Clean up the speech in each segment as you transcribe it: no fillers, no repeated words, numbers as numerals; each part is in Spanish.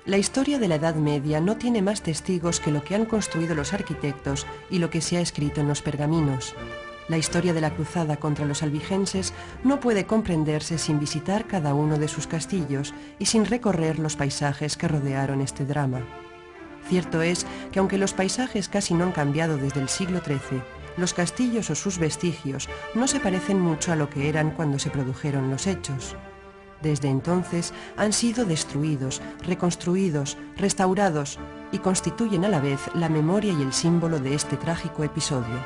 La historia de la Edad Media no tiene más testigos que lo que han construido los arquitectos y lo que se ha escrito en los pergaminos. La historia de la cruzada contra los albigenses no puede comprenderse sin visitar cada uno de sus castillos y sin recorrer los paisajes que rodearon este drama. Cierto es que aunque los paisajes casi no han cambiado desde el siglo XIII, los castillos o sus vestigios no se parecen mucho a lo que eran cuando se produjeron los hechos. Desde entonces han sido destruidos, reconstruidos, restaurados y constituyen a la vez la memoria y el símbolo de este trágico episodio.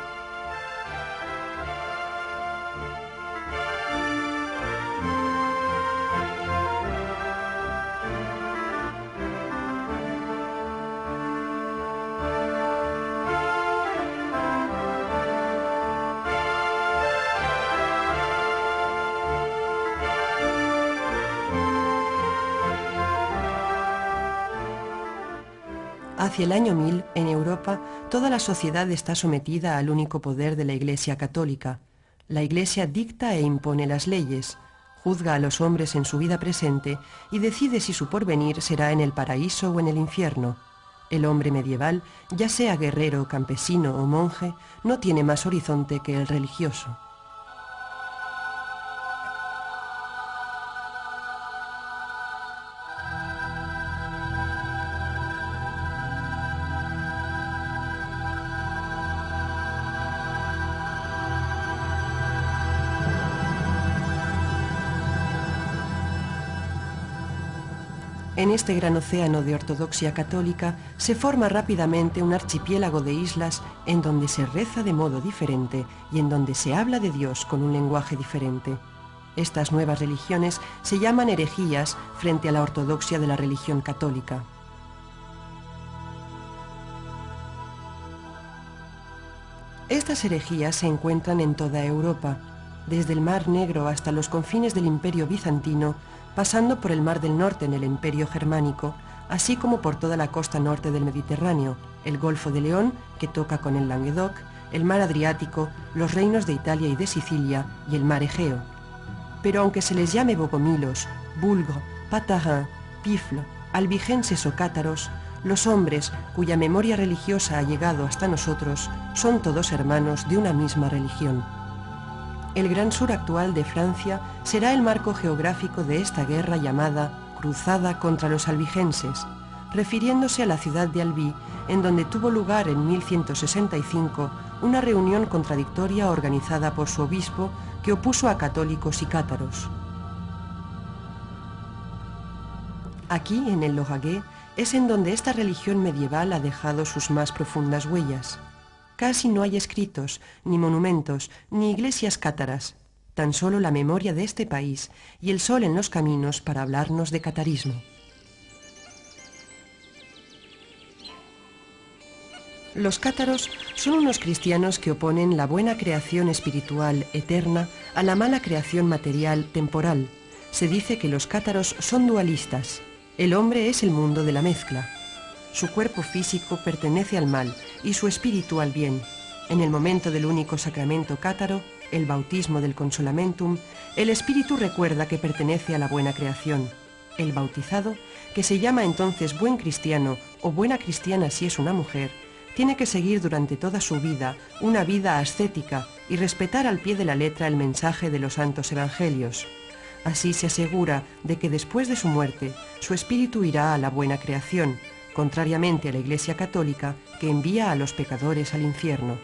Hacia el año 1000, en Europa, toda la sociedad está sometida al único poder de la Iglesia católica. La Iglesia dicta e impone las leyes, juzga a los hombres en su vida presente y decide si su porvenir será en el paraíso o en el infierno. El hombre medieval, ya sea guerrero, campesino o monje, no tiene más horizonte que el religioso. En este gran océano de ortodoxia católica se forma rápidamente un archipiélago de islas en donde se reza de modo diferente y en donde se habla de Dios con un lenguaje diferente. Estas nuevas religiones se llaman herejías frente a la ortodoxia de la religión católica. Estas herejías se encuentran en toda Europa, desde el Mar Negro hasta los confines del Imperio Bizantino, pasando por el Mar del Norte en el Imperio Germánico, así como por toda la costa norte del Mediterráneo, el Golfo de León, que toca con el Languedoc, el Mar Adriático, los reinos de Italia y de Sicilia y el Mar Egeo. Pero aunque se les llame bogomilos, bulgro, patarin, piflo, albigenses o cátaros, los hombres cuya memoria religiosa ha llegado hasta nosotros son todos hermanos de una misma religión. El Gran Sur actual de Francia será el marco geográfico de esta guerra llamada Cruzada contra los albigenses, refiriéndose a la ciudad de Albi, en donde tuvo lugar en 1165 una reunión contradictoria organizada por su obispo que opuso a católicos y cátaros. Aquí, en el Lauragais, es en donde esta religión medieval ha dejado sus más profundas huellas. Casi no hay escritos, ni monumentos, ni iglesias cátaras, tan solo la memoria de este país y el sol en los caminos para hablarnos de catarismo. Los cátaros son unos cristianos que oponen la buena creación espiritual, eterna, a la mala creación material, temporal. Se dice que los cátaros son dualistas. El hombre es el mundo de la mezcla. Su cuerpo físico pertenece al mal y su espíritu al bien. En el momento del único sacramento cátaro, el bautismo del consolamentum, el espíritu recuerda que pertenece a la buena creación. El bautizado, que se llama entonces buen cristiano o buena cristiana si es una mujer, tiene que seguir durante toda su vida una vida ascética y respetar al pie de la letra el mensaje de los santos evangelios. Así se asegura de que después de su muerte, su espíritu irá a la buena creación, contrariamente a la Iglesia católica, que envía a los pecadores al infierno.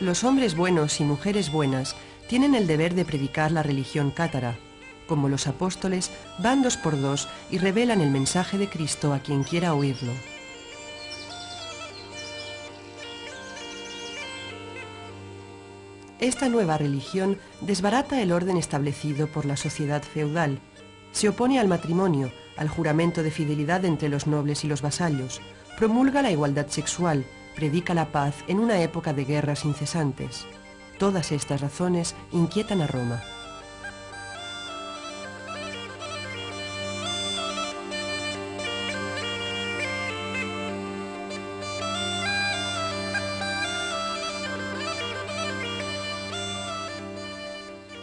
Los hombres buenos y mujeres buenas tienen el deber de predicar la religión cátara. Como los apóstoles, van 2 por 2 y revelan el mensaje de Cristo a quien quiera oírlo. Esta nueva religión desbarata el orden establecido por la sociedad feudal. Se opone al matrimonio, al juramento de fidelidad entre los nobles y los vasallos, promulga la igualdad sexual, predica la paz en una época de guerras incesantes. Todas estas razones inquietan a Roma.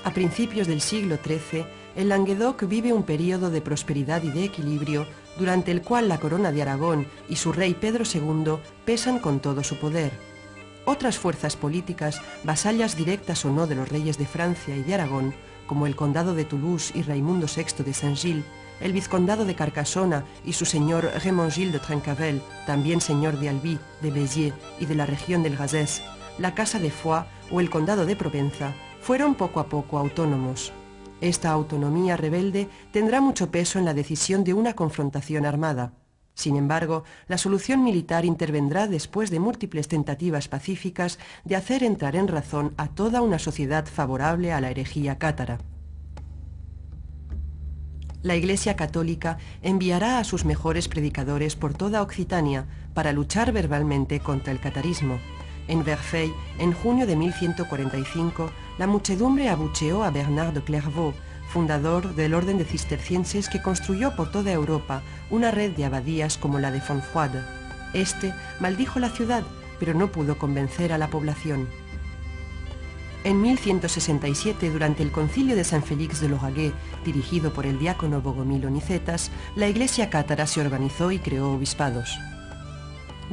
A principios del siglo XIII, el Languedoc vive un período de prosperidad y de equilibrio, durante el cual la corona de Aragón y su rey Pedro II pesan con todo su poder. Otras fuerzas políticas, vasallas directas o no de los reyes de Francia y de Aragón, como el condado de Toulouse y Raimundo VI de Saint-Gilles, el vizcondado de Carcassona y su señor Raymond Gilles de Trencavel, también señor de Albi, de Béziers y de la región del Gazès, la Casa de Foix o el condado de Provenza, fueron poco a poco autónomos. Esta autonomía rebelde tendrá mucho peso en la decisión de una confrontación armada. Sin embargo, la solución militar intervendrá después de múltiples tentativas pacíficas de hacer entrar en razón a toda una sociedad favorable a la herejía cátara. La Iglesia Católica enviará a sus mejores predicadores por toda Occitania para luchar verbalmente contra el catarismo. En Verfeil, en junio de 1145, la muchedumbre abucheó a Bernard de Clairvaux, fundador del orden de cistercienses que construyó por toda Europa una red de abadías como la de Fontfroide. Este maldijo la ciudad, pero no pudo convencer a la población. En 1167, durante el concilio de Saint-Félix de Lauragais, dirigido por el diácono Bogomilo Nicetas, la iglesia cátara se organizó y creó obispados.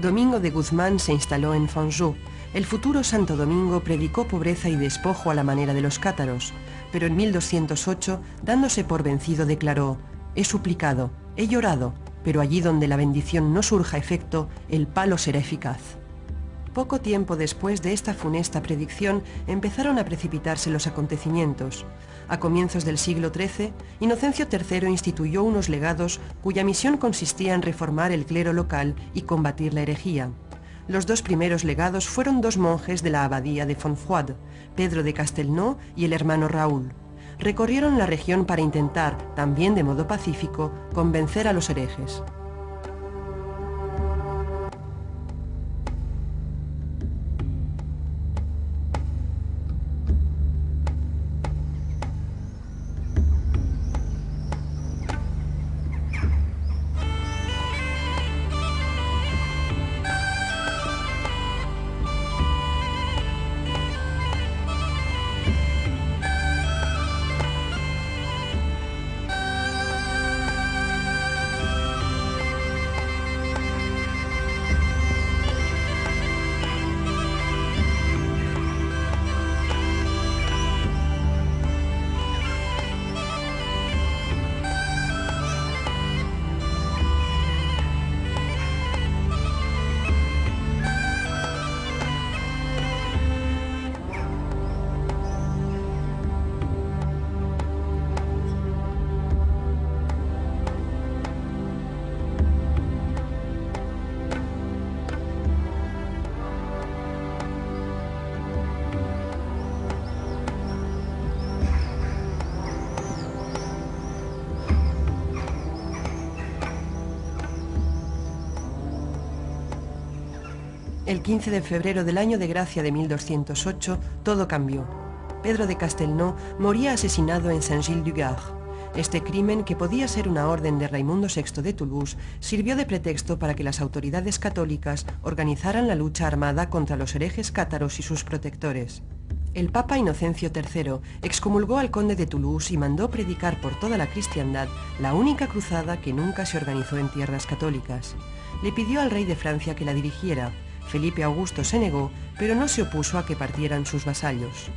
Domingo de Guzmán se instaló en Fanjeaux. El futuro Santo Domingo predicó pobreza y despojo a la manera de los cátaros, pero en 1208, dándose por vencido, declaró: «He suplicado, he llorado, pero allí donde la bendición no surja efecto, el palo será eficaz». Poco tiempo después de esta funesta predicción empezaron a precipitarse los acontecimientos. A comienzos del siglo XIII, Inocencio III instituyó unos legados cuya misión consistía en reformar el clero local y combatir la herejía. Los dos primeros legados fueron dos monjes de la abadía de Fontfroide, Pedro de Castelnau y el hermano Raúl. Recorrieron la región para intentar, también de modo pacífico, convencer a los herejes. El 15 de febrero del año de gracia de 1208, todo cambió. Pedro de Castelnau moría asesinado en Saint-Gilles-du-Gard. Este crimen, que podía ser una orden de Raimundo VI de Toulouse, sirvió de pretexto para que las autoridades católicas organizaran la lucha armada contra los herejes cátaros y sus protectores. El Papa Inocencio III excomulgó al conde de Toulouse y mandó predicar por toda la cristiandad la única cruzada que nunca se organizó en tierras católicas. Le pidió al rey de Francia que la dirigiera. Felipe Augusto se negó, pero no se opuso a que partieran sus vasallos.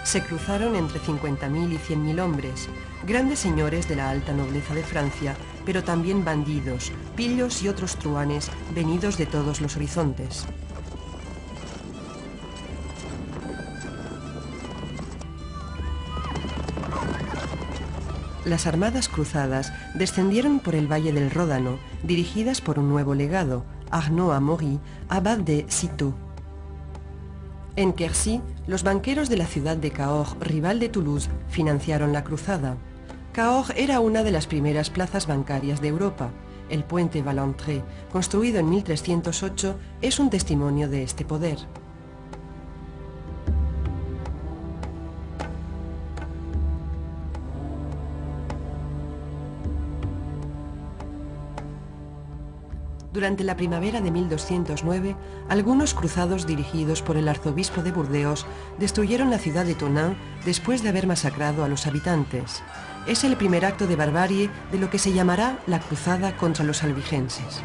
Se cruzaron entre 50.000 y 100.000 hombres, grandes señores de la alta nobleza de Francia, pero también bandidos, pillos y otros truhanes venidos de todos los horizontes. Las armadas cruzadas descendieron por el valle del Ródano, dirigidas por un nuevo legado, Arnaud Amaury, abad de Citeaux. En Quercy, los banqueros de la ciudad de Cahors, rival de Toulouse, financiaron la cruzada. Cahors era una de las primeras plazas bancarias de Europa. El puente Valentré, construido en 1308, es un testimonio de este poder. Durante la primavera de 1209, algunos cruzados dirigidos por el arzobispo de Burdeos destruyeron la ciudad de Tonneins después de haber masacrado a los habitantes. Es el primer acto de barbarie de lo que se llamará la cruzada contra los albigenses.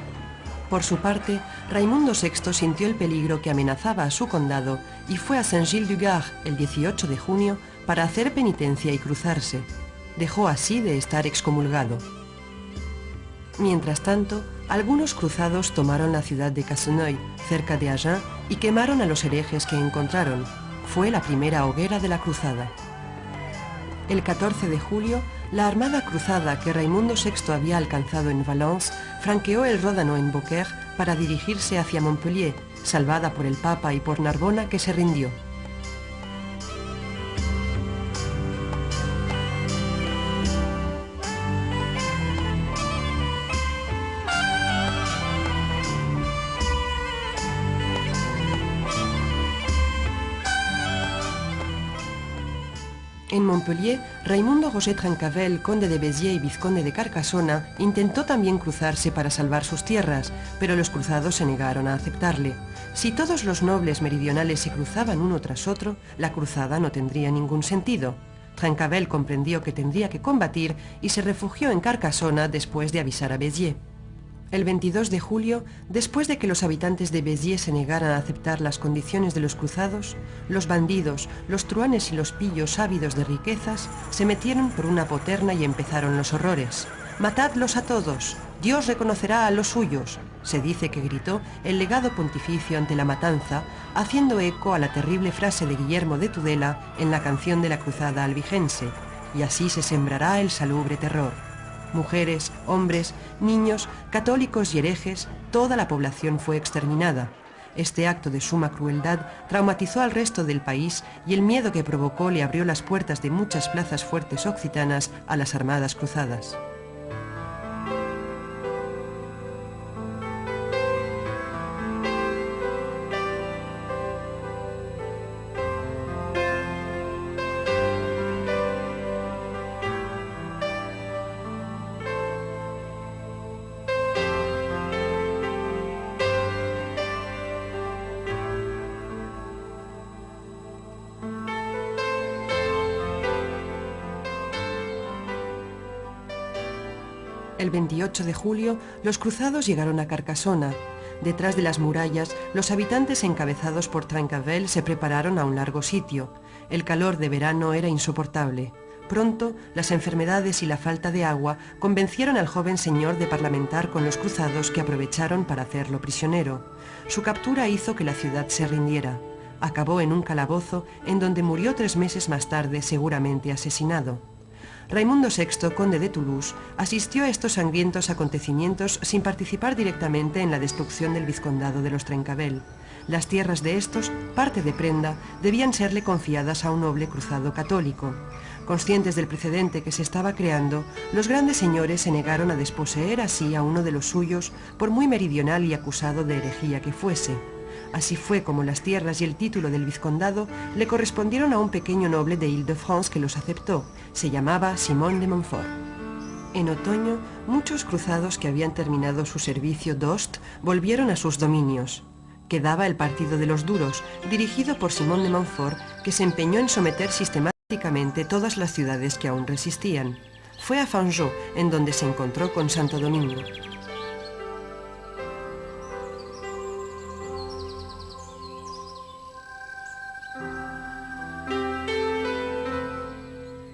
Por su parte, Raimundo VI sintió el peligro que amenazaba a su condado y fue a Saint-Gilles-du-Gard el 18 de junio para hacer penitencia y cruzarse. Dejó así de estar excomulgado. Mientras tanto, algunos cruzados tomaron la ciudad de Casseneuil, cerca de Agen, y quemaron a los herejes que encontraron. Fue la primera hoguera de la cruzada. El 14 de julio, la armada cruzada que Raimundo VI había alcanzado en Valence franqueó el Ródano en Beaucaire para dirigirse hacia Montpellier, salvada por el Papa y por Narbona, que se rindió. En Montpellier, Raimundo José Trencavel, conde de Béziers y vizconde de Carcassona, intentó también cruzarse para salvar sus tierras, pero los cruzados se negaron a aceptarle. Si todos los nobles meridionales se cruzaban uno tras otro, la cruzada no tendría ningún sentido. Trencavel comprendió que tendría que combatir y se refugió en Carcassona después de avisar a Béziers. El 22 de julio, después de que los habitantes de Béziers se negaran a aceptar las condiciones de los cruzados, los bandidos, los truhanes y los pillos ávidos de riquezas se metieron por una poterna y empezaron los horrores. «¡Matadlos a todos! ¡Dios reconocerá a los suyos!», se dice que gritó el legado pontificio ante la matanza, haciendo eco a la terrible frase de Guillermo de Tudela en la canción de la cruzada albigense: «Y así se sembrará el salubre terror». Mujeres, hombres, niños, católicos y herejes, toda la población fue exterminada. Este acto de suma crueldad traumatizó al resto del país y el miedo que provocó le abrió las puertas de muchas plazas fuertes occitanas a las armadas cruzadas. El 28 de julio, los cruzados llegaron a Carcassona. Detrás de las murallas, los habitantes encabezados por Trencavel se prepararon a un largo sitio. El calor de verano era insoportable. Pronto, las enfermedades y la falta de agua convencieron al joven señor de parlamentar con los cruzados, que aprovecharon para hacerlo prisionero. Su captura hizo que la ciudad se rindiera. Acabó en un calabozo en donde murió 3 meses más tarde, seguramente asesinado. Raimundo VI, conde de Toulouse, asistió a estos sangrientos acontecimientos sin participar directamente en la destrucción del vizcondado de los Trencavel. Las tierras de estos, parte de prenda, debían serle confiadas a un noble cruzado católico. Conscientes del precedente que se estaba creando, los grandes señores se negaron a desposeer así a uno de los suyos, por muy meridional y acusado de herejía que fuese. Así fue como las tierras y el título del vizcondado le correspondieron a un pequeño noble de Île-de-France que los aceptó. Se llamaba Simón de Montfort. En otoño, muchos cruzados que habían terminado su servicio d'Ost volvieron a sus dominios. Quedaba el partido de los duros, dirigido por Simón de Montfort, que se empeñó en someter sistemáticamente todas las ciudades que aún resistían. Fue a Fanjeaux, en donde se encontró con Santo Domingo.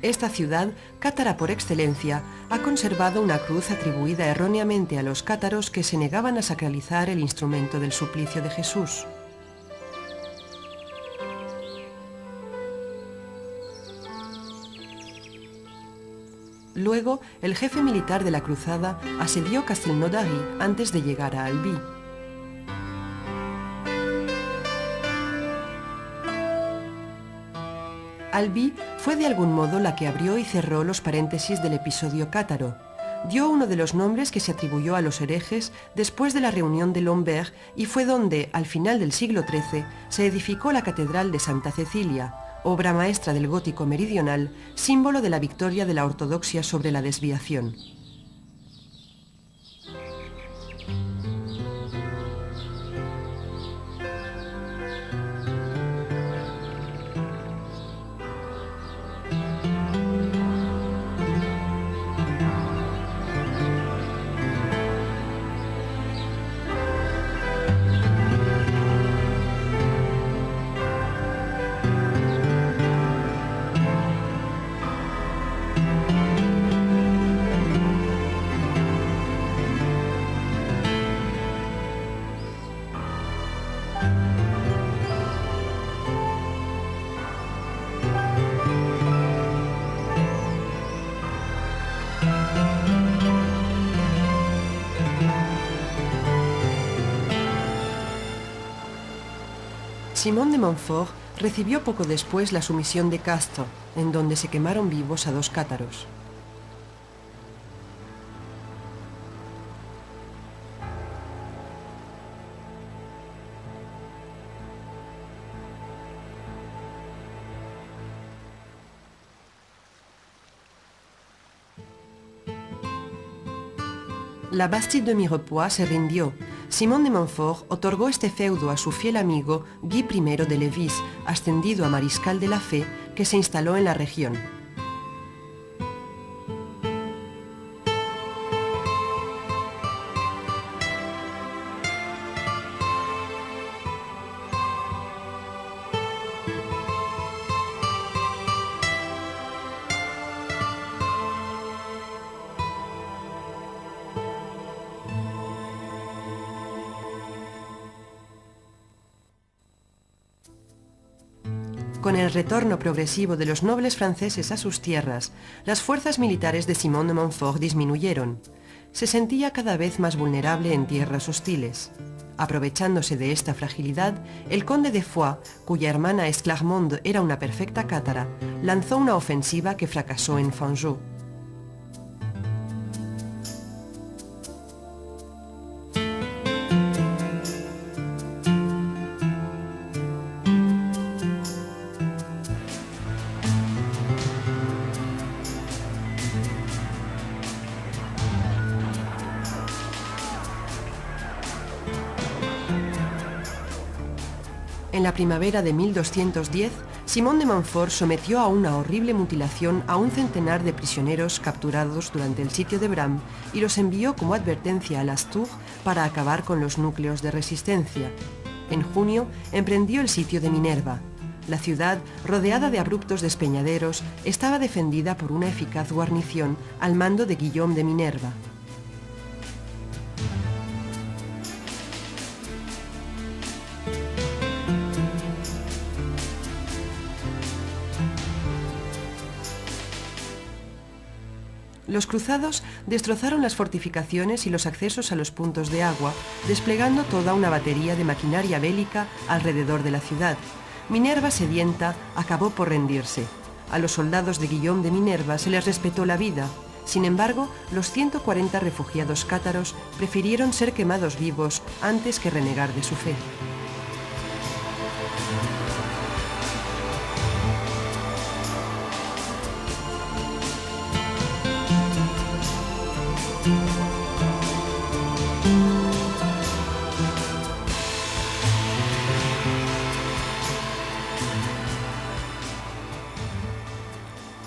Esta ciudad, cátara por excelencia, ha conservado una cruz atribuida erróneamente a los cátaros que se negaban a sacralizar el instrumento del suplicio de Jesús. Luego, el jefe militar de la cruzada asedió Castelnaudary antes de llegar a Albi. Albi fue de algún modo la que abrió y cerró los paréntesis del episodio cátaro. Dio uno de los nombres que se atribuyó a los herejes después de la reunión de Lambert y fue donde, al final del siglo XIII, se edificó la Catedral de Santa Cecilia, obra maestra del gótico meridional, símbolo de la victoria de la ortodoxia sobre la desviación. Simón de Montfort recibió poco después la sumisión de Castres, en donde se quemaron vivos a 2 cátaros. La Bastide de Mirepoix se rindió. Simón de Montfort otorgó este feudo a su fiel amigo Guy I de Lévis, ascendido a mariscal de la fe, que se instaló en la región. Con el retorno progresivo de los nobles franceses a sus tierras, las fuerzas militares de Simón de Montfort disminuyeron. Se sentía cada vez más vulnerable en tierras hostiles. Aprovechándose de esta fragilidad, el conde de Foix, cuya hermana Esclarmonde era una perfecta cátara, lanzó una ofensiva que fracasó en Fanjeaux. En la primavera de 1210, Simón de Montfort sometió a una horrible mutilación a un centenar de prisioneros capturados durante el sitio de Bram y los envió como advertencia a las Tours para acabar con los núcleos de resistencia. En junio emprendió el sitio de Minerva. La ciudad, rodeada de abruptos despeñaderos, estaba defendida por una eficaz guarnición al mando de Guillaume de Minerva. Los cruzados destrozaron las fortificaciones y los accesos a los puntos de agua, desplegando toda una batería de maquinaria bélica alrededor de la ciudad. Minerva, sedienta, acabó por rendirse. A los soldados de Guillaume de Minerva se les respetó la vida. Sin embargo, los 140 refugiados cátaros prefirieron ser quemados vivos antes que renegar de su fe.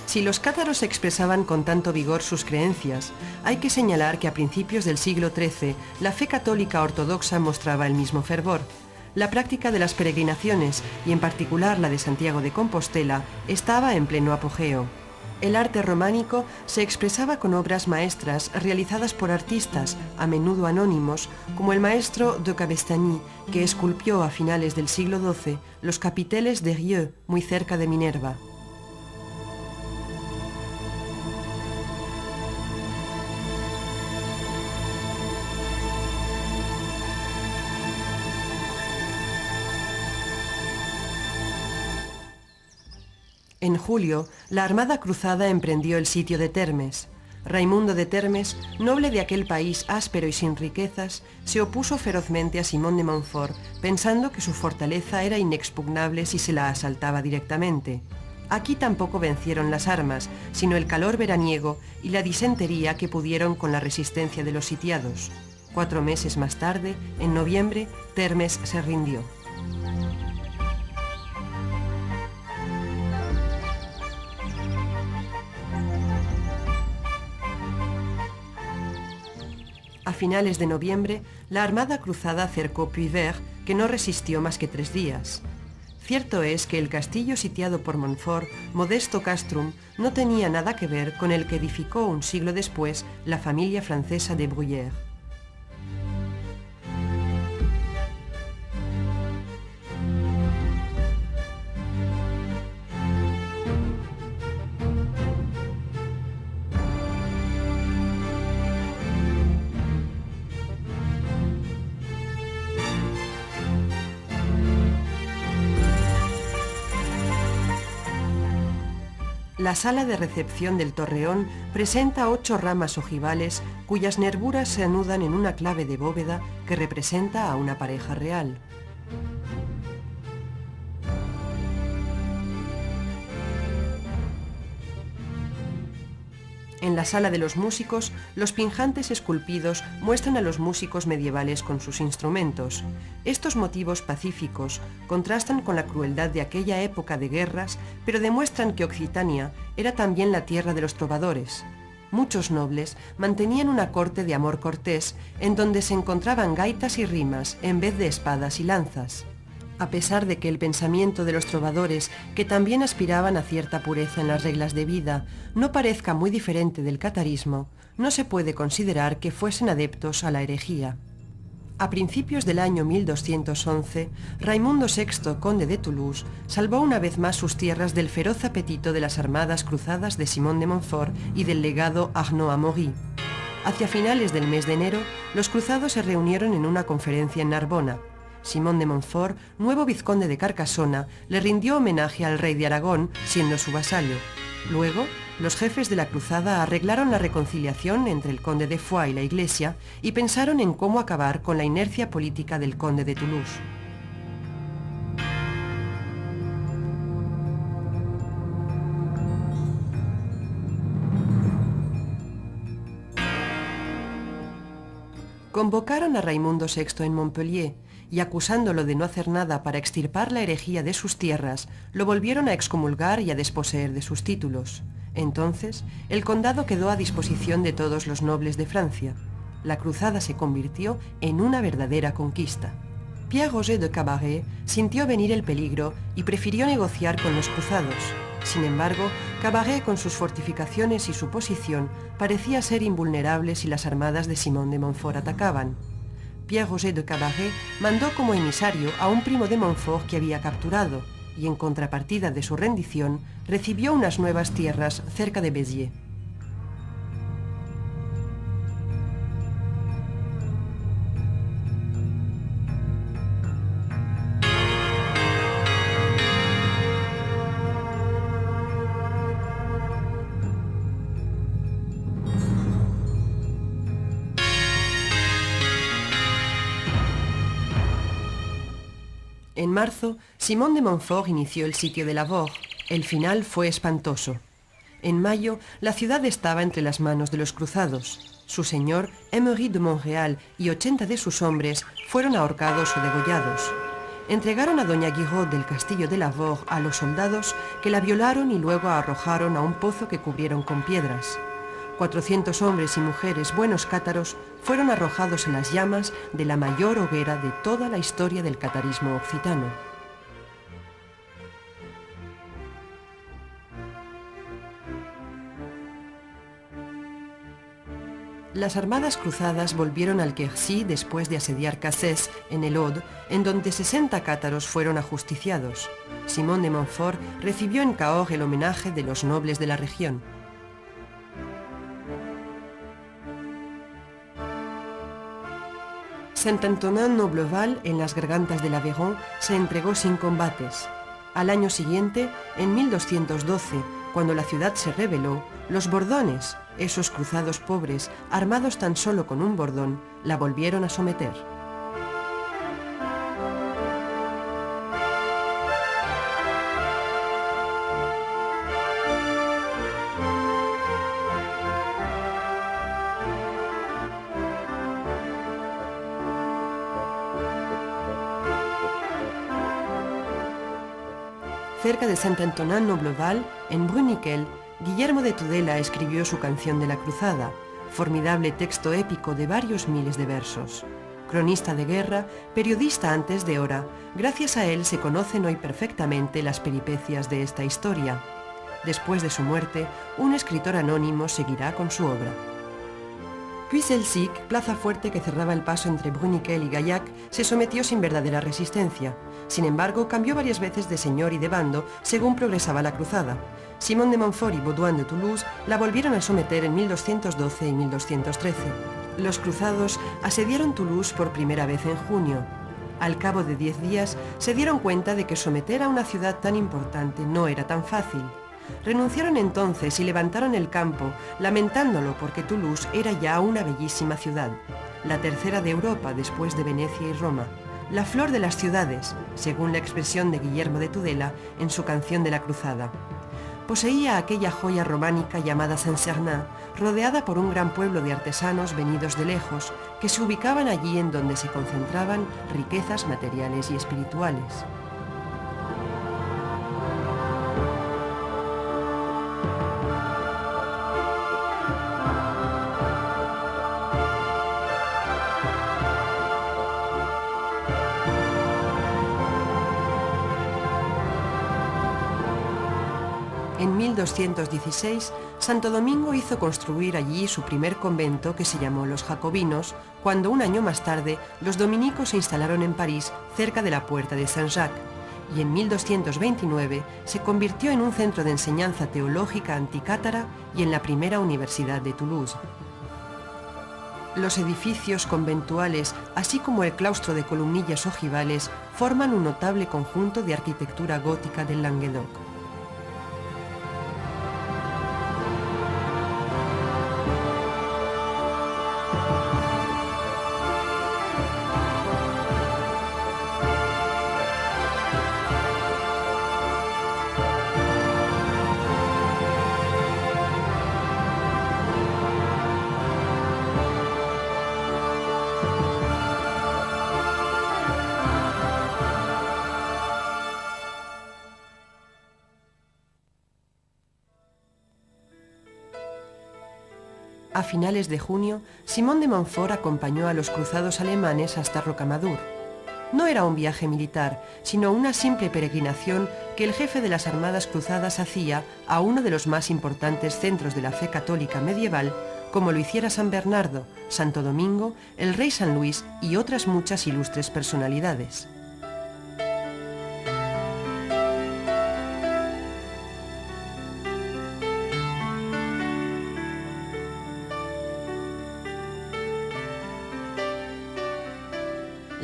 Si los cátaros expresaban con tanto vigor sus creencias, hay que señalar que a principios del siglo XIII la fe católica ortodoxa mostraba el mismo fervor. La práctica de las peregrinaciones, y en particular la de Santiago de Compostela, estaba en pleno apogeo. El arte románico se expresaba con obras maestras realizadas por artistas, a menudo anónimos, como el maestro de Cabestany, que esculpió a finales del siglo XII los capiteles de Rieux, muy cerca de Minerva. En julio, la Armada Cruzada emprendió el sitio de Termes. Raimundo de Termes, noble de aquel país áspero y sin riquezas, se opuso ferozmente a Simón de Montfort, pensando que su fortaleza era inexpugnable si se la asaltaba directamente. Aquí tampoco vencieron las armas, sino el calor veraniego y la disentería que pudieron con la resistencia de los sitiados. 4 meses más tarde, en noviembre, Termes se rindió. A finales de noviembre, la Armada Cruzada cercó Puy-Vert, que no resistió más que 3 días. Cierto es que el castillo sitiado por Montfort, Modesto Castrum, no tenía nada que ver con el que edificó un siglo después la familia francesa de Bruyères. La sala de recepción del torreón presenta 8 ramas ojivales cuyas nervuras se anudan en una clave de bóveda que representa a una pareja real. En la sala de los músicos, los pinjantes esculpidos muestran a los músicos medievales con sus instrumentos. Estos motivos pacíficos contrastan con la crueldad de aquella época de guerras, pero demuestran que Occitania era también la tierra de los trovadores. Muchos nobles mantenían una corte de amor cortés en donde se encontraban gaitas y rimas en vez de espadas y lanzas. A pesar de que el pensamiento de los trovadores, que también aspiraban a cierta pureza en las reglas de vida, no parezca muy diferente del catarismo, no se puede considerar que fuesen adeptos a la herejía. A principios del año 1211, Raimundo VI, conde de Toulouse, salvó una vez más sus tierras del feroz apetito de las armadas cruzadas de Simón de Montfort y del legado Arnaud Amaury. Hacia finales del mes de enero, los cruzados se reunieron en una conferencia en Narbona. Simón de Montfort, nuevo vizconde de Carcasona, le rindió homenaje al rey de Aragón, siendo su vasallo. Luego, los jefes de la cruzada arreglaron la reconciliación entre el conde de Foix y la Iglesia y pensaron en cómo acabar con la inercia política del conde de Toulouse. Convocaron a Raimundo VI en Montpellier y, acusándolo de no hacer nada para extirpar la herejía de sus tierras, lo volvieron a excomulgar y a desposeer de sus títulos. Entonces, el condado quedó a disposición de todos los nobles de Francia. La cruzada se convirtió en una verdadera conquista. Pierre Roger de Cabaret sintió venir el peligro y prefirió negociar con los cruzados. Sin embargo, Cabaret, con sus fortificaciones y su posición, parecía ser invulnerable si las armadas de Simón de Montfort atacaban. Pierre Roger de Cabaret mandó como emisario a un primo de Montfort que había capturado, y en contrapartida de su rendición, recibió unas nuevas tierras cerca de Béziers. En marzo, Simón de Montfort inició el sitio de Lavore. El final fue espantoso. En mayo, la ciudad estaba entre las manos de los cruzados. Su señor, Emery de Montréal, y 80 de sus hombres fueron ahorcados o degollados. Entregaron a doña Guiraud del castillo de Lavore a los soldados, que la violaron y luego arrojaron a un pozo que cubrieron con piedras. 400 hombres y mujeres buenos cátaros fueron arrojados en las llamas de la mayor hoguera de toda la historia del catarismo occitano. Las armadas cruzadas volvieron al Quercy después de asediar Cassés, en el Aude, en donde 60 cátaros fueron ajusticiados. Simón de Montfort recibió en Cahors el homenaje de los nobles de la región. Saint-Antonin-Nobleval, en las gargantas del Aveyron, se entregó sin combates. Al año siguiente, en 1212, cuando la ciudad se rebeló, los bordones, esos cruzados pobres, armados tan solo con un bordón, la volvieron a someter. Cerca de Saint-Antonin-Nobleval, en Bruniquel, Guillermo de Tudela escribió su Canción de la Cruzada, formidable texto épico de varios miles de versos. Cronista de guerra, periodista antes de hora, gracias a él se conocen hoy perfectamente las peripecias de esta historia. Después de su muerte, un escritor anónimo seguirá con su obra. Puy-el-Sic, plaza fuerte que cerraba el paso entre Bruniquel y Gaillac, se sometió sin verdadera resistencia. Sin embargo, cambió varias veces de señor y de bando según progresaba la cruzada. Simón de Montfort y Baudouin de Toulouse la volvieron a someter en 1212 y 1213. Los cruzados asediaron Toulouse por primera vez en junio. Al cabo de 10 días se dieron cuenta de que someter a una ciudad tan importante no era tan fácil. Renunciaron entonces y levantaron el campo, lamentándolo porque Toulouse era ya una bellísima ciudad, la tercera de Europa después de Venecia y Roma, la flor de las ciudades, según la expresión de Guillermo de Tudela en su Canción de la Cruzada. Poseía aquella joya románica llamada Saint-Sernin, rodeada por un gran pueblo de artesanos venidos de lejos, que se ubicaban allí en donde se concentraban riquezas materiales y espirituales. En 1216, Santo Domingo hizo construir allí su primer convento, que se llamó Los Jacobinos, cuando un año más tarde los dominicos se instalaron en París, cerca de la puerta de Saint-Jacques, y en 1229 se convirtió en un centro de enseñanza teológica anticátara y en la primera universidad de Toulouse. Los edificios conventuales, así como el claustro de columnillas ojivales, forman un notable conjunto de arquitectura gótica del Languedoc. A finales de junio, Simón de Montfort acompañó a los cruzados alemanes hasta Rocamadour. No era un viaje militar, sino una simple peregrinación que el jefe de las armadas cruzadas hacía a uno de los más importantes centros de la fe católica medieval, como lo hiciera San Bernardo, Santo Domingo, el rey San Luis y otras muchas ilustres personalidades.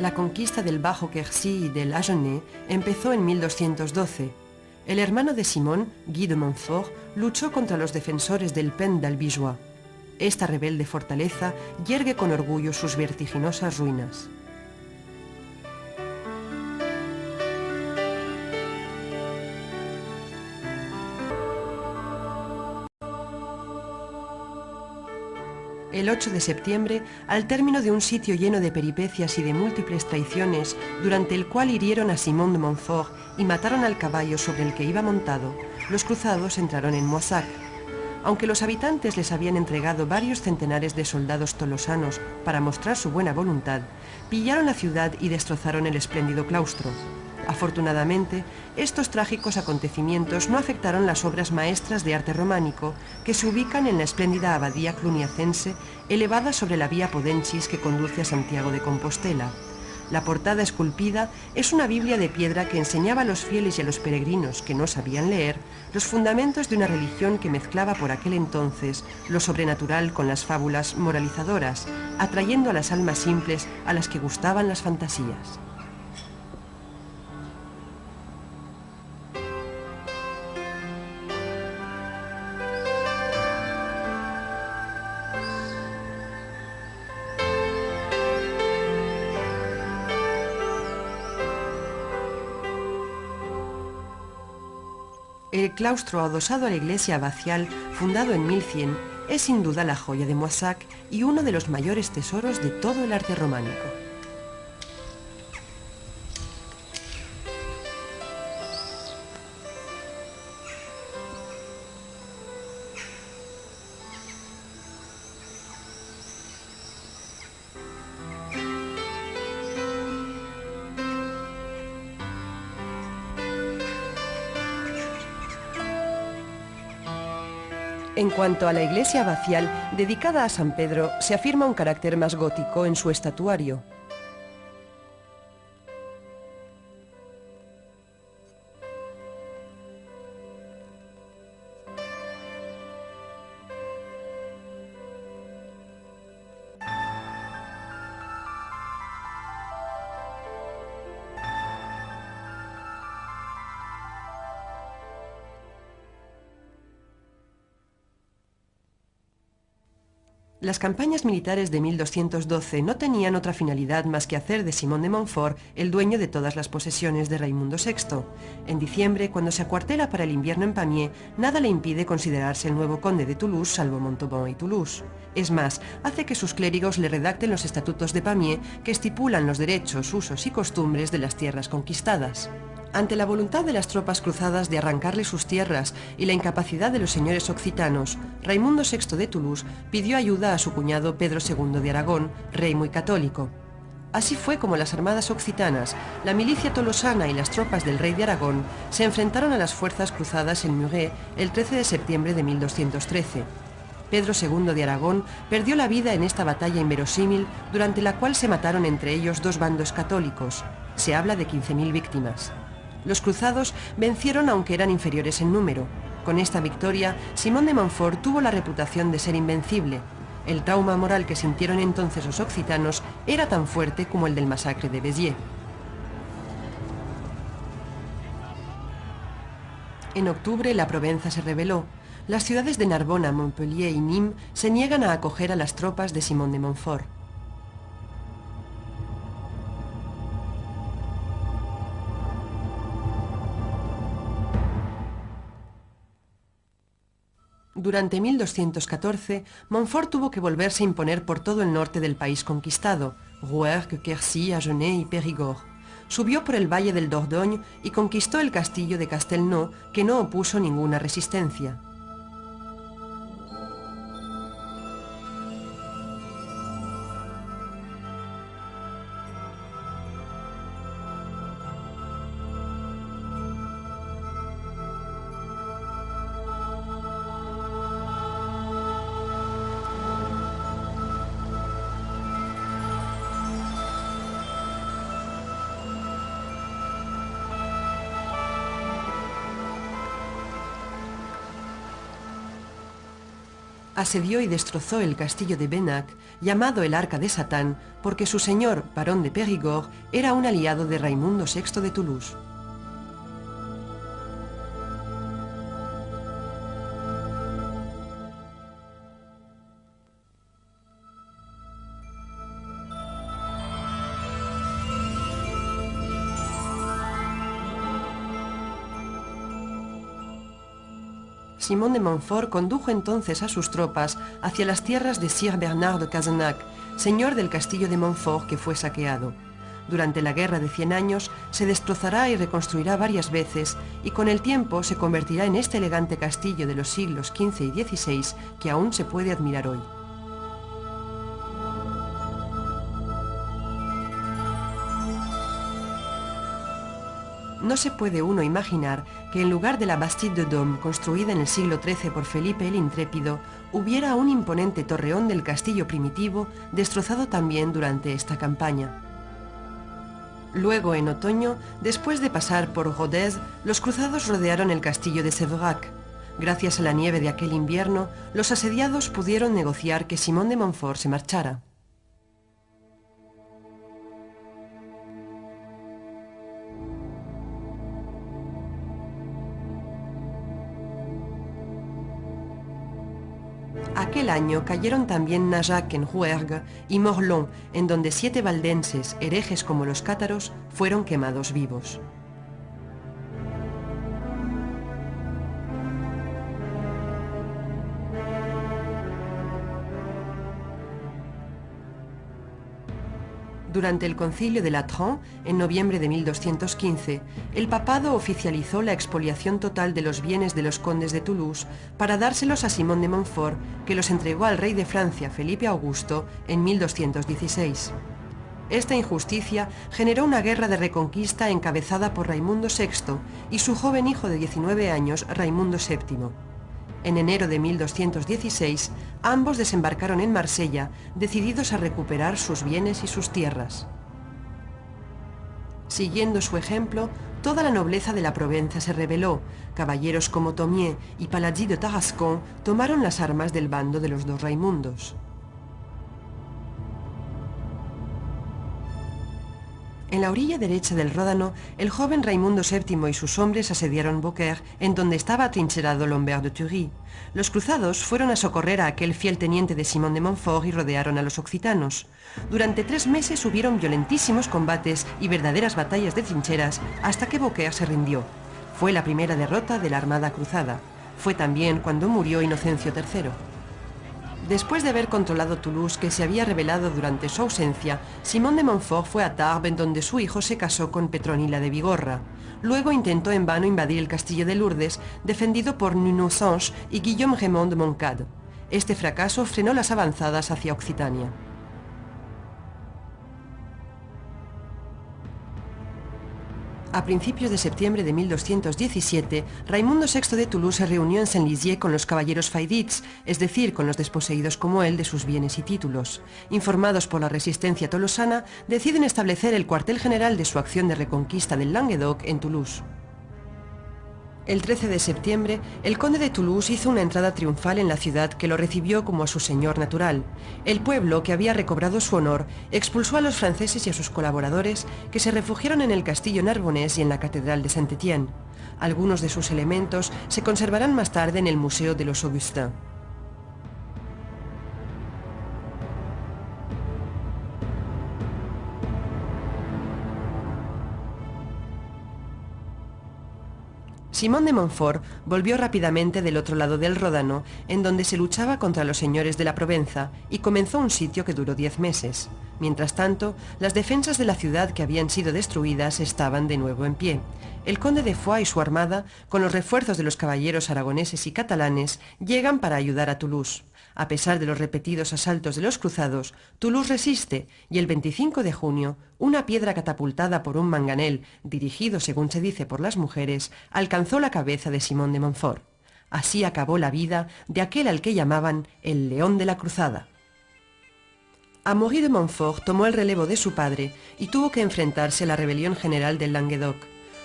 La conquista del Bajo Quercy y del Agenais empezó en 1212. El hermano de Simón, Guy de Montfort, luchó contra los defensores del Pen d'Albigeois. Esta rebelde fortaleza yergue con orgullo sus vertiginosas ruinas. El 8 de septiembre, al término de un sitio lleno de peripecias y de múltiples traiciones, durante el cual hirieron a Simón de Montfort y mataron al caballo sobre el que iba montado, los cruzados entraron en Moissac. Aunque los habitantes les habían entregado varios centenares de soldados tolosanos para mostrar su buena voluntad, pillaron la ciudad y destrozaron el espléndido claustro. Afortunadamente, estos trágicos acontecimientos no afectaron las obras maestras de arte románico que se ubican en la espléndida abadía cluniacense elevada sobre la vía Podenchis que conduce a Santiago de Compostela. La portada esculpida es una Biblia de piedra que enseñaba a los fieles y a los peregrinos que no sabían leer los fundamentos de una religión que mezclaba por aquel entonces lo sobrenatural con las fábulas moralizadoras, atrayendo a las almas simples a las que gustaban las fantasías. El claustro adosado a la iglesia abacial, fundado en 1100, es sin duda la joya de Moissac y uno de los mayores tesoros de todo el arte románico. En cuanto a la iglesia abacial, dedicada a San Pedro, se afirma un carácter más gótico en su estatuario. Las campañas militares de 1212 no tenían otra finalidad más que hacer de Simón de Montfort el dueño de todas las posesiones de Raimundo VI. En diciembre, cuando se acuartela para el invierno en Pamiers, nada le impide considerarse el nuevo conde de Toulouse, salvo Montauban y Toulouse. Es más, hace que sus clérigos le redacten los estatutos de Pamiers que estipulan los derechos, usos y costumbres de las tierras conquistadas. Ante la voluntad de las tropas cruzadas de arrancarle sus tierras y la incapacidad de los señores occitanos, Raimundo VI de Toulouse pidió ayuda a su cuñado Pedro II de Aragón, rey muy católico. Así fue como las armadas occitanas, la milicia tolosana y las tropas del rey de Aragón se enfrentaron a las fuerzas cruzadas en Muret el 13 de septiembre de 1213. Pedro II de Aragón perdió la vida en esta batalla inverosímil, durante la cual se mataron entre ellos dos bandos católicos. Se habla de 15.000 víctimas. Los cruzados vencieron aunque eran inferiores en número. Con esta victoria, Simón de Montfort tuvo la reputación de ser invencible. El trauma moral que sintieron entonces los occitanos era tan fuerte como el del masacre de Béziers. En octubre, la Provenza se rebeló. Las ciudades de Narbona, Montpellier y Nîmes se niegan a acoger a las tropas de Simón de Montfort. Durante 1214, Montfort tuvo que volverse a imponer por todo el norte del país conquistado, Rouergue, Quercy, Agenais y Périgord. Subió por el valle del Dordogne y conquistó el castillo de Castelnau, que no opuso ninguna resistencia. Asedió y destrozó el castillo de Benac, llamado el Arca de Satán, porque su señor, barón de Périgord, era un aliado de Raimundo VI de Toulouse. Simón de Montfort condujo entonces a sus tropas hacia las tierras de Sir Bernard de Cazenac, señor del castillo de Montfort que fue saqueado. Durante la Guerra de 100 años se destrozará y reconstruirá varias veces y con el tiempo se convertirá en este elegante castillo de los siglos XV y XVI que aún se puede admirar hoy. No se puede uno imaginar que en lugar de la Bastide de Dôme, construida en el siglo XIII por Felipe el Intrépido, hubiera un imponente torreón del castillo primitivo, destrozado también durante esta campaña. Luego, en otoño, después de pasar por Rodez, los cruzados rodearon el castillo de Séverac. Gracias a la nieve de aquel invierno, los asediados pudieron negociar que Simón de Montfort se marchara. Aquel año cayeron también Najac en Rouergue y Morlhon, en donde 7 valdenses, herejes como los cátaros, fueron quemados vivos. Durante el concilio de Latran, en noviembre de 1215, el papado oficializó la expoliación total de los bienes de los condes de Toulouse para dárselos a Simón de Montfort, que los entregó al rey de Francia, Felipe Augusto, en 1216. Esta injusticia generó una guerra de reconquista encabezada por Raimundo VI y su joven hijo de 19 años, Raimundo VII. En enero de 1216, ambos desembarcaron en Marsella, decididos a recuperar sus bienes y sus tierras. Siguiendo su ejemplo, toda la nobleza de la Provenza se rebeló. Caballeros como Thomier y Palazi de Tarascon tomaron las armas del bando de los dos Raimundos. En la orilla derecha del Ródano, el joven Raimundo VII y sus hombres asediaron Beaucaire, en donde estaba atrincherado Lombert de Thury. Los cruzados fueron a socorrer a aquel fiel teniente de Simón de Montfort y rodearon a los occitanos. Durante 3 meses hubieron violentísimos combates y verdaderas batallas de trincheras hasta que Beaucaire se rindió. Fue la primera derrota de la Armada Cruzada. Fue también cuando murió Inocencio III. Después de haber controlado Toulouse, que se había rebelado durante su ausencia, Simón de Montfort fue a Tarbes, en donde su hijo se casó con Petronila de Bigorra. Luego intentó en vano invadir el castillo de Lourdes, defendido por Nuno Sanche y Guillaume Raymond de Montcade. Este fracaso frenó las avanzadas hacia Occitania. A principios de septiembre de 1217, Raimundo VI de Toulouse se reunió en Saint-Lizier con los caballeros faidits, es decir, con los desposeídos como él de sus bienes y títulos. Informados por la resistencia tolosana, deciden establecer el cuartel general de su acción de reconquista del Languedoc en Toulouse. El 13 de septiembre, el conde de Toulouse hizo una entrada triunfal en la ciudad que lo recibió como a su señor natural. El pueblo, que había recobrado su honor, expulsó a los franceses y a sus colaboradores, que se refugiaron en el castillo Narbonés y en la catedral de Saint-Étienne. Algunos de sus elementos se conservarán más tarde en el Museo de los Augustins. Simón de Montfort volvió rápidamente del otro lado del Ródano, en donde se luchaba contra los señores de la Provenza, y comenzó un sitio que duró 10 meses. Mientras tanto, las defensas de la ciudad que habían sido destruidas estaban de nuevo en pie. El conde de Foix y su armada, con los refuerzos de los caballeros aragoneses y catalanes, llegan para ayudar a Toulouse. A pesar de los repetidos asaltos de los cruzados, Toulouse resiste y el 25 de junio, una piedra catapultada por un manganel, dirigido según se dice por las mujeres, alcanzó la cabeza de Simón de Montfort. Así acabó la vida de aquel al que llamaban el León de la Cruzada. Amaury de Montfort tomó el relevo de su padre y tuvo que enfrentarse a la rebelión general del Languedoc.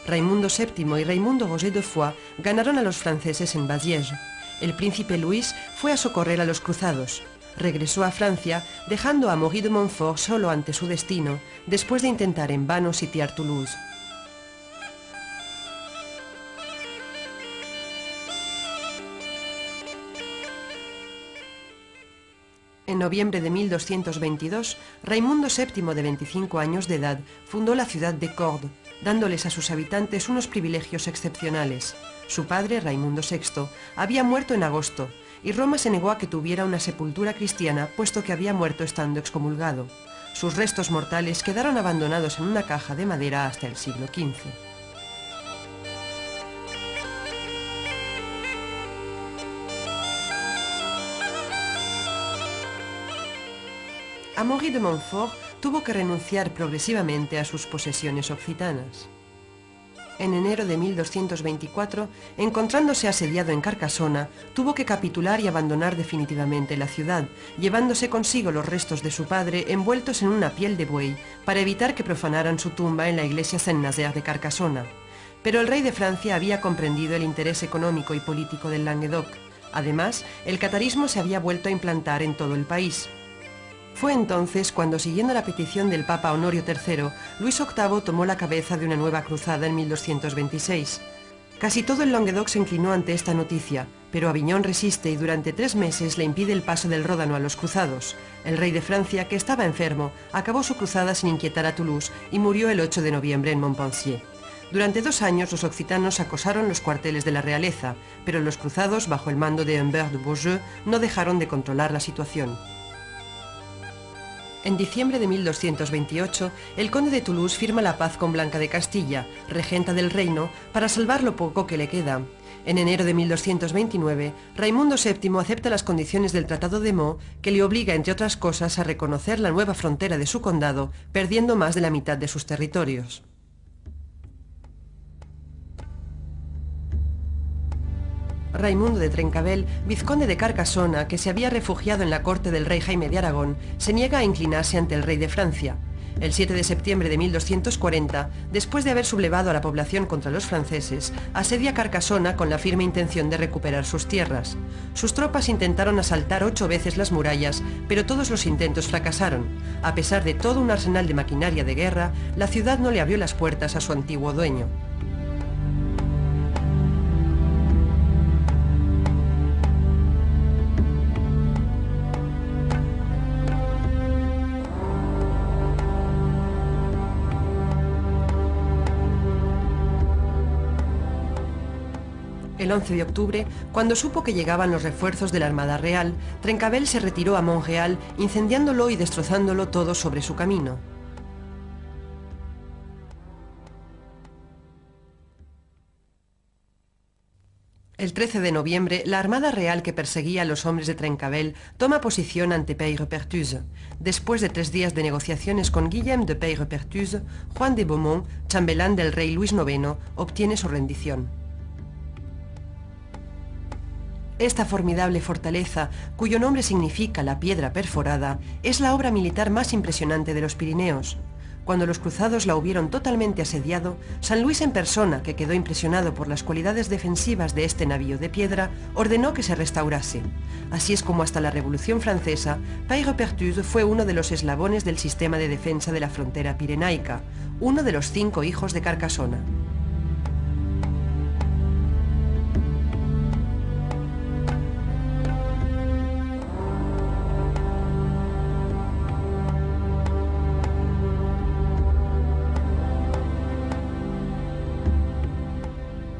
Raimundo VII y Raimundo Roger de Foix ganaron a los franceses en Baziège. El príncipe Luis fue a socorrer a los cruzados. Regresó a Francia, dejando a Amaury de Montfort solo ante su destino, después de intentar en vano sitiar Toulouse. En noviembre de 1222, Raimundo VII, de 25 años de edad, fundó la ciudad de Cordes, dándoles a sus habitantes unos privilegios excepcionales. Su padre, Raimundo VI, había muerto en agosto, y Roma se negó a que tuviera una sepultura cristiana, puesto que había muerto estando excomulgado. Sus restos mortales quedaron abandonados en una caja de madera hasta el siglo XV. Amaury de Montfort tuvo que renunciar progresivamente a sus posesiones occitanas. En enero de 1224, encontrándose asediado en Carcassona, tuvo que capitular y abandonar definitivamente la ciudad, llevándose consigo los restos de su padre envueltos en una piel de buey para evitar que profanaran su tumba en la iglesia Saint-Nazaire de Carcassona. Pero el rey de Francia había comprendido el interés económico y político del Languedoc. Además, el catarismo se había vuelto a implantar en todo el país. Fue entonces cuando, siguiendo la petición del Papa Honorio III, Luis VIII tomó la cabeza de una nueva cruzada en 1226. Casi todo el Languedoc se inclinó ante esta noticia, pero Aviñón resiste y durante 3 meses le impide el paso del Ródano a los cruzados. El rey de Francia, que estaba enfermo, acabó su cruzada sin inquietar a Toulouse y murió el 8 de noviembre en Montpensier. Durante 2 años los occitanos acosaron los cuarteles de la realeza, pero los cruzados, bajo el mando de Humbert de Beaujeu, no dejaron de controlar la situación. En diciembre de 1228, el conde de Toulouse firma la paz con Blanca de Castilla, regenta del reino, para salvar lo poco que le queda. En enero de 1229, Raimundo VII acepta las condiciones del Tratado de Meaux, que le obliga, entre otras cosas, a reconocer la nueva frontera de su condado, perdiendo más de la mitad de sus territorios. Raimundo de Trencabel, vizconde de Carcassona, que se había refugiado en la corte del rey Jaime de Aragón, se niega a inclinarse ante el rey de Francia. El 7 de septiembre de 1240, después de haber sublevado a la población contra los franceses, asedia Carcasona con la firme intención de recuperar sus tierras. Sus tropas intentaron asaltar 8 veces las murallas, pero todos los intentos fracasaron. A pesar de todo un arsenal de maquinaria de guerra, la ciudad no le abrió las puertas a su antiguo dueño. El 11 de octubre, cuando supo que llegaban los refuerzos de la Armada Real, Trencavel se retiró a Montreal, incendiándolo y destrozándolo todo sobre su camino. El 13 de noviembre, la Armada Real que perseguía a los hombres de Trencavel toma posición ante Peyrepertuis. Después de 3 días de negociaciones con Guillaume de Peyrepertuis, Juan de Beaumont, chambelán del rey Luis IX, obtiene su rendición. Esta formidable fortaleza, cuyo nombre significa la piedra perforada, es la obra militar más impresionante de los Pirineos. Cuando los cruzados la hubieron totalmente asediado, San Luis en persona, que quedó impresionado por las cualidades defensivas de este navío de piedra, ordenó que se restaurase. Así es como hasta la Revolución Francesa, Peyrepertuis fue uno de los eslabones del sistema de defensa de la frontera pirenaica, uno de los 5 hijos de Carcasona.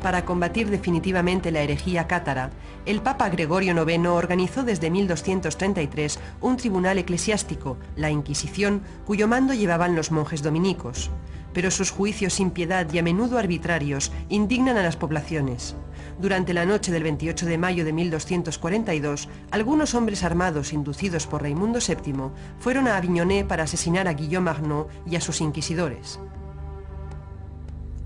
Para combatir definitivamente la herejía cátara, el Papa Gregorio IX organizó desde 1233 un tribunal eclesiástico, la Inquisición, cuyo mando llevaban los monjes dominicos. Pero sus juicios sin piedad y a menudo arbitrarios indignan a las poblaciones. Durante la noche del 28 de mayo de 1242, algunos hombres armados inducidos por Raimundo VII fueron a Aviñonet para asesinar a Guillaume Arnaud y a sus inquisidores.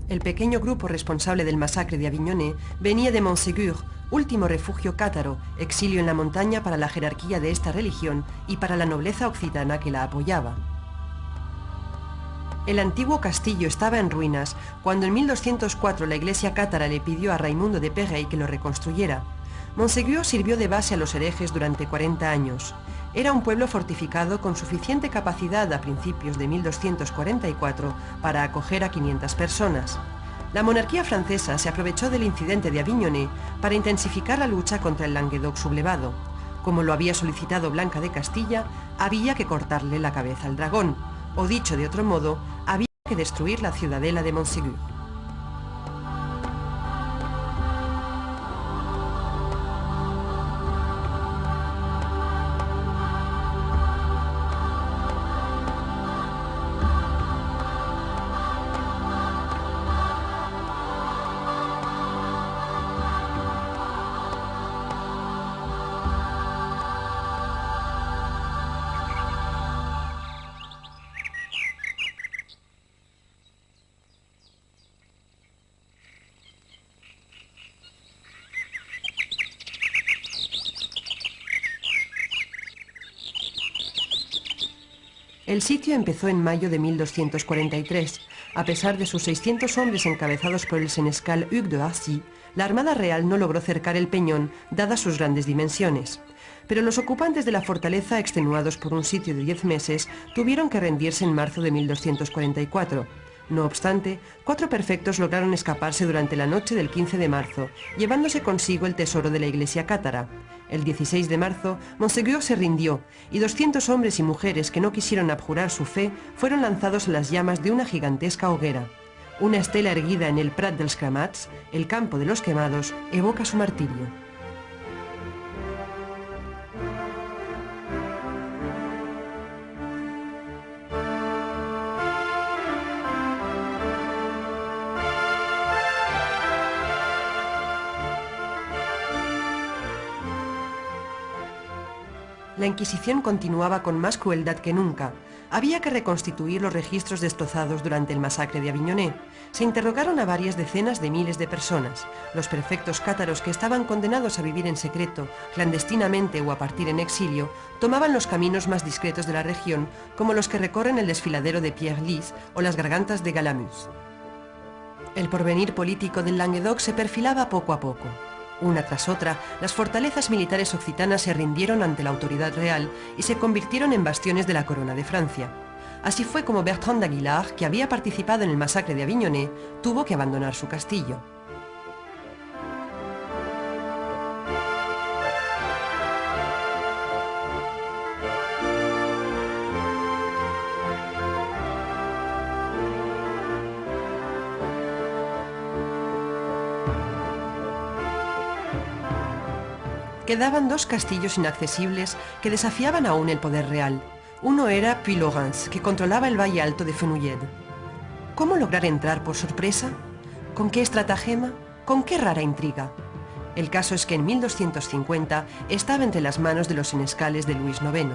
El pequeño grupo responsable del masacre de Aviñonet venía de Montségur, último refugio cátaro, exilio en la montaña para la jerarquía de esta religión y para la nobleza occitana que la apoyaba. El antiguo castillo estaba en ruinas cuando en 1204 la iglesia cátara le pidió a Raimundo de Pérey que lo reconstruyera. Montségur sirvió de base a los herejes durante 40 años. Era un pueblo fortificado con suficiente capacidad a principios de 1244 para acoger a 500 personas. La monarquía francesa se aprovechó del incidente de Aviñonet para intensificar la lucha contra el Languedoc sublevado. Como lo había solicitado Blanca de Castilla, había que cortarle la cabeza al dragón, o dicho de otro modo, había que destruir la ciudadela de Montségur. El sitio empezó en mayo de 1243. A pesar de sus 600 hombres encabezados por el senescal Hugues de Arcy, la Armada Real no logró cercar el peñón, dadas sus grandes dimensiones. Pero los ocupantes de la fortaleza, extenuados por un sitio de 10 meses, tuvieron que rendirse en marzo de 1244. No obstante, 4 perfectos lograron escaparse durante la noche del 15 de marzo, llevándose consigo el tesoro de la iglesia cátara. El 16 de marzo, Montségur se rindió, y 200 hombres y mujeres que no quisieron abjurar su fe fueron lanzados a las llamas de una gigantesca hoguera. Una estela erguida en el Prat dels Cremats, el campo de los quemados, evoca su martirio. La Inquisición continuaba con más crueldad que nunca. Había que reconstituir los registros destrozados durante el masacre de Aviñonet. Se interrogaron a varias decenas de miles de personas. Los perfectos cátaros que estaban condenados a vivir en secreto, clandestinamente o a partir en exilio, tomaban los caminos más discretos de la región, como los que recorren el desfiladero de Pierre-Lys o las gargantas de Galamus. El porvenir político del Languedoc se perfilaba poco a poco. Una tras otra, las fortalezas militares occitanas se rindieron ante la autoridad real y se convirtieron en bastiones de la corona de Francia. Así fue como Bertrand d'Aguilar, que había participado en el masacre de Aviñonet, tuvo que abandonar su castillo. Quedaban dos castillos inaccesibles que desafiaban aún el poder real. Uno era Puylaurens, que controlaba el valle alto de Fenouillet. ¿Cómo lograr entrar por sorpresa? ¿Con qué estratagema? ¿Con qué rara intriga? El caso es que en 1250 estaba entre las manos de los senescales de Luis IX.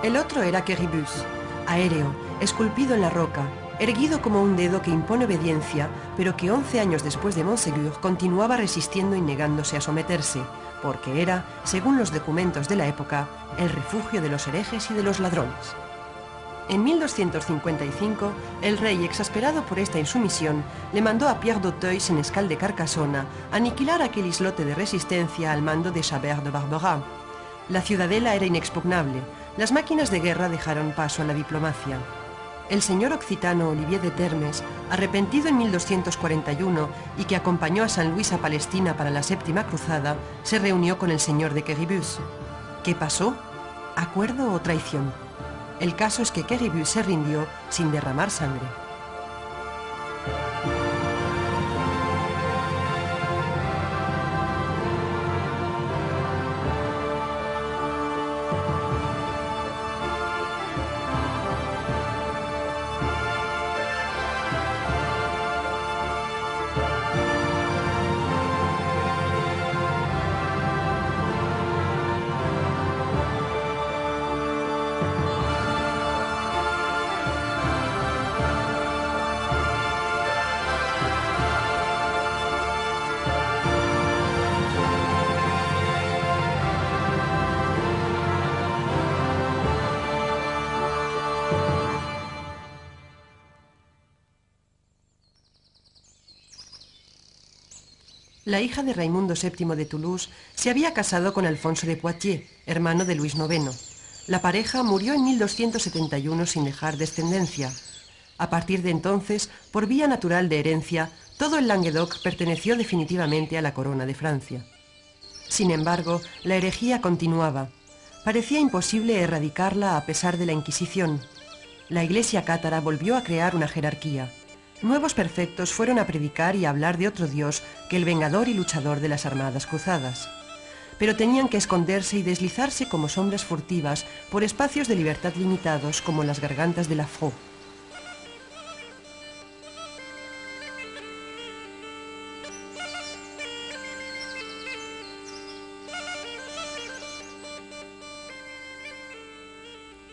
El otro era Quéribus, aéreo, esculpido en la roca, erguido como un dedo que impone obediencia, pero que 11 años después de Montségur continuaba resistiendo y negándose a someterse, porque era, según los documentos de la época, el refugio de los herejes y de los ladrones. En 1255, el rey, exasperado por esta insumisión, le mandó a Pierre d'Auteuil, senescal de Carcassona, aniquilar aquel islote de resistencia al mando de Chabert de Barberat. La ciudadela era inexpugnable. Las máquinas de guerra dejaron paso a la diplomacia. El señor occitano Olivier de Termes, arrepentido en 1241 y que acompañó a San Luis a Palestina para la Séptima Cruzada, se reunió con el señor de Quéribus. ¿Qué pasó? ¿Acuerdo o traición? El caso es que Quéribus se rindió sin derramar sangre. La hija de Raimundo VII de Toulouse se había casado con Alfonso de Poitiers, hermano de Luis IX. La pareja murió en 1271 sin dejar descendencia. A partir de entonces, por vía natural de herencia, todo el Languedoc perteneció definitivamente a la corona de Francia. Sin embargo, la herejía continuaba. Parecía imposible erradicarla a pesar de la Inquisición. La Iglesia cátara volvió a crear una jerarquía. Nuevos perfectos fueron a predicar y a hablar de otro Dios que el vengador y luchador de las armadas cruzadas. Pero tenían que esconderse y deslizarse como sombras furtivas por espacios de libertad limitados como las gargantas de la Fraux.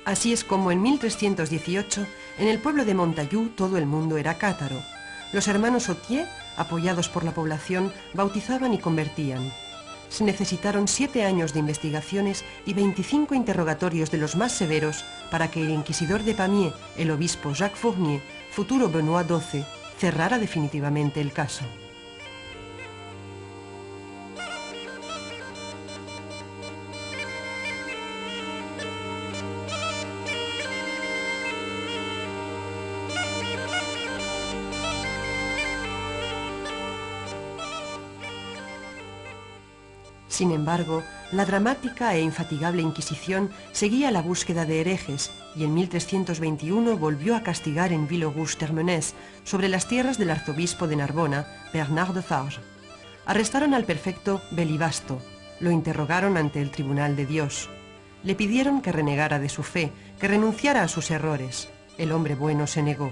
Así es como en 1318, en el pueblo de Montaillou, todo el mundo era cátaro. Los hermanos Autier, apoyados por la población, bautizaban y convertían. Se necesitaron 7 años de investigaciones y 25 interrogatorios de los más severos para que el inquisidor de Pamiers, el obispo Jacques Fournier, futuro Benoît XII, cerrara definitivamente el caso. Sin embargo, la dramática e infatigable Inquisición seguía la búsqueda de herejes y en 1321 volvió a castigar en Ville-Auguste-Termenès, sobre las tierras del arzobispo de Narbona, Bernard de Farges. Arrestaron al prefecto Belibasto, lo interrogaron ante el Tribunal de Dios. Le pidieron que renegara de su fe, que renunciara a sus errores. El hombre bueno se negó.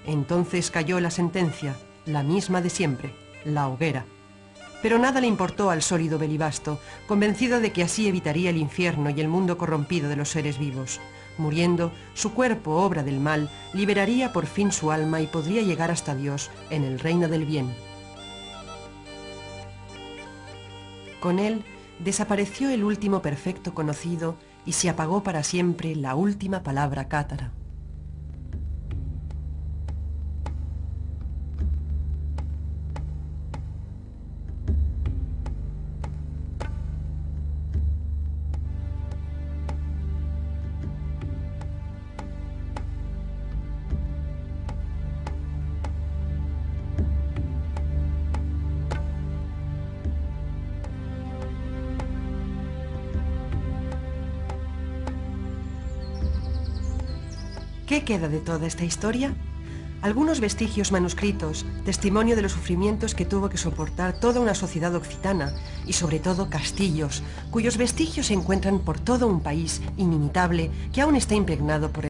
Entonces cayó la sentencia, la misma de siempre, la hoguera. Pero nada le importó al sólido Belibasto, convencido de que así evitaría el infierno y el mundo corrompido de los seres vivos. Muriendo, su cuerpo, obra del mal, liberaría por fin su alma y podría llegar hasta Dios en el reino del bien. Con él desapareció el último perfecto conocido y se apagó para siempre la última palabra cátara. ¿Qué queda de toda esta historia? Algunos vestigios manuscritos, testimonio de los sufrimientos que tuvo que soportar toda una sociedad occitana y sobre todo castillos, cuyos vestigios se encuentran por todo un país inimitable que aún está impregnado por